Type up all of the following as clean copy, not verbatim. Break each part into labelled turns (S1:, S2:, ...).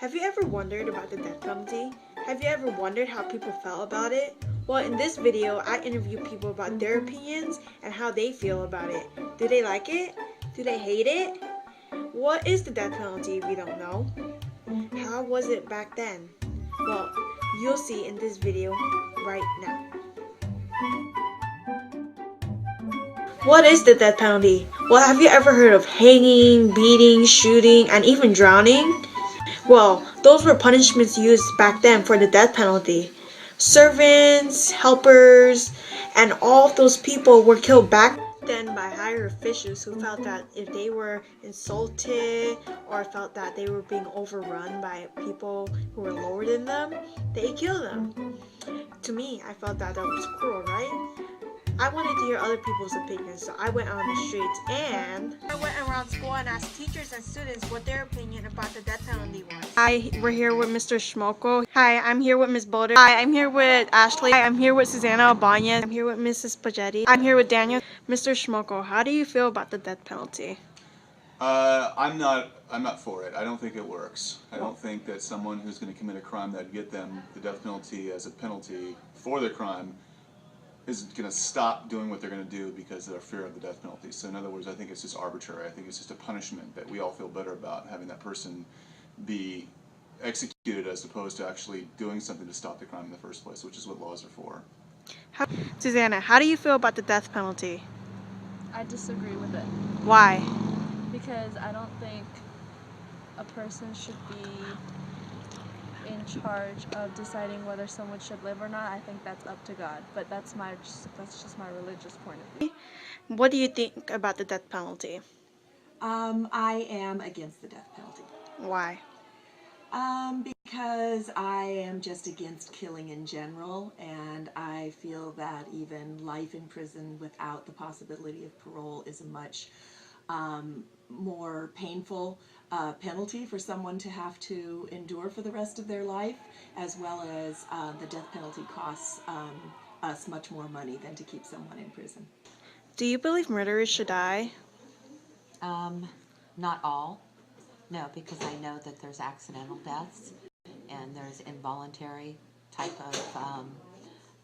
S1: Have you ever wondered about the death penalty? Have you ever wondered how people felt about it? Well, in this video, I interview people about their opinions and how they feel about it. Do they like it? Do they hate it? What is the death penalty if you don't know? How was it back then? Well, you'll see in this video right now. What is the death penalty? Well, have you ever heard of hanging, beating, shooting, and even drowning? Well, those were punishments used back then for the death penalty. Servants, helpers, and all of those people were killed back then by higher officials who felt that if they were insulted or felt that they were being overrun by people who were lower than them, they killed them. To me, I felt that was cruel, right? I wanted to hear other people's opinions, so I went on the streets and I went around school and asked teachers and students what their opinion about the death penalty was. We're here with Mr. Schmoko. Hi, I'm here with Ms. Boulder. Hi, I'm here with Ashley. Hi, I'm here with Susanna Abanez. I'm here with Mrs. Pagetti. I'm here with Daniel. Mr. Schmoko, how do you feel about the death penalty?
S2: I'm not for it. I don't think it works. I don't think that someone who's going to commit a crime that'd get them the death penalty as a penalty for their crime is going to stop doing what they're going to do because of their fear of the death penalty. So in other words, I think it's just arbitrary. I think it's just a punishment that we all feel better about, having that person be executed as opposed to actually doing something to stop the crime in the first place, which is what laws are for.
S1: Susanna, how do you feel about the death penalty?
S3: I disagree with it.
S1: Why?
S3: Because I don't think a person should be in charge of deciding whether someone should live or not. I think that's up to God. But that's just my religious point of view.
S1: What do you think about the death penalty?
S4: I am against the death penalty.
S1: Why?
S4: Because I am just against killing in general, and I feel that even life in prison without the possibility of parole is a much more painful penalty for someone to have to endure for the rest of their life, as well as the death penalty costs us much more money than to keep someone in prison.
S1: Do you believe murderers should die?
S5: Not all. No, because I know that there's accidental deaths and there's involuntary type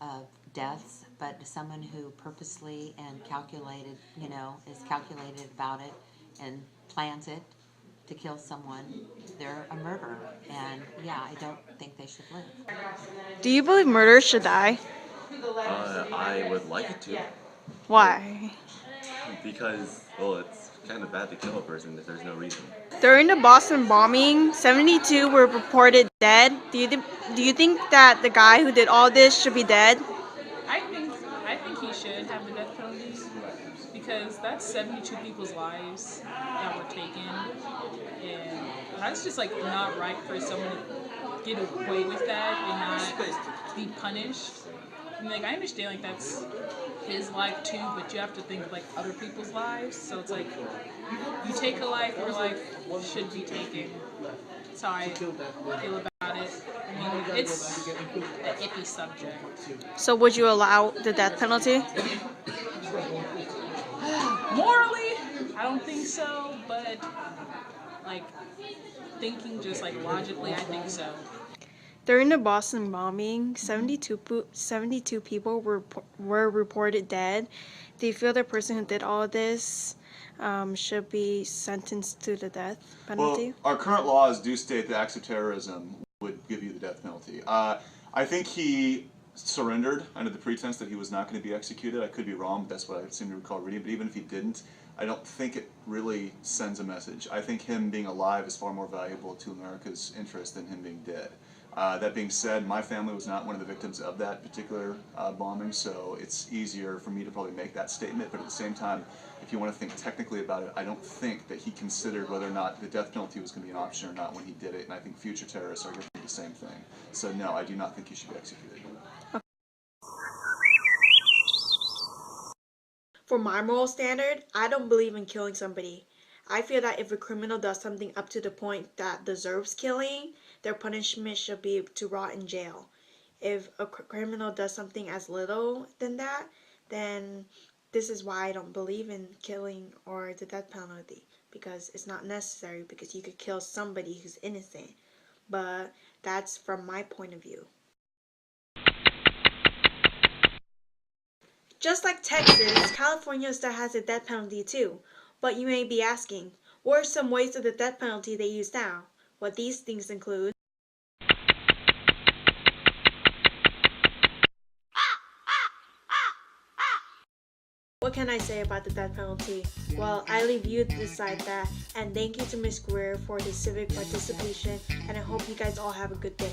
S5: of deaths, but someone who purposely and calculated, is calculated about it and plans it to kill someone, they're a murderer. And yeah, I don't think they should live.
S1: Do you believe murderers should die?
S6: I would like it to.
S1: Why?
S6: Because, well, it's kind of bad to kill a person if there's no reason.
S1: During the Boston bombing, 72 were reported dead. Do you think that the guy who did all this should be dead?
S7: I think he should have the death penalty because that's 72 people's lives that were taken, and that's just like not right for someone to get away with that and not be punished. I mean, like, I understand like that's his life too, but you have to think of like other people's lives. So it's like you take a life where life should be taken. That's how I feel about it. I mean, it's an iffy subject.
S1: So would you allow the death penalty?
S7: Morally, I don't think so, but like thinking just like logically, I think so.
S1: During the Boston bombing, 72 people were reported dead. Do you feel the person who did all of this should be sentenced to the death penalty?
S2: Well, our current laws do state that acts of terrorism would give you the death penalty. I think he surrendered under the pretense that he was not going to be executed. I could be wrong, but that's what I seem to recall reading. But even if he didn't, I don't think it really sends a message. I think him being alive is far more valuable to America's interest than him being dead. That being said, my family was not one of the victims of that particular bombing, so it's easier for me to probably make that statement. But at the same time, if you want to think technically about it, I don't think that he considered whether or not the death penalty was going to be an option or not when he did it, and I think future terrorists are going to do the same thing. So no, I do not think he should be executed.
S1: For my moral standard, I don't believe in killing somebody. I feel that if a criminal does something up to the point that deserves killing, their punishment should be to rot in jail. If a criminal does something as little than that, then this is why I don't believe in killing or the death penalty, because it's not necessary, because you could kill somebody who's innocent. but that's from my point of view. Just like Texas, California still has a death penalty too. But you may be asking, what are some ways of the death penalty they use now? Well, these things include what can I say about the death penalty? Well, I leave you to decide that, and thank you to Miss Greer for the civic participation, and I hope you guys all have a good day.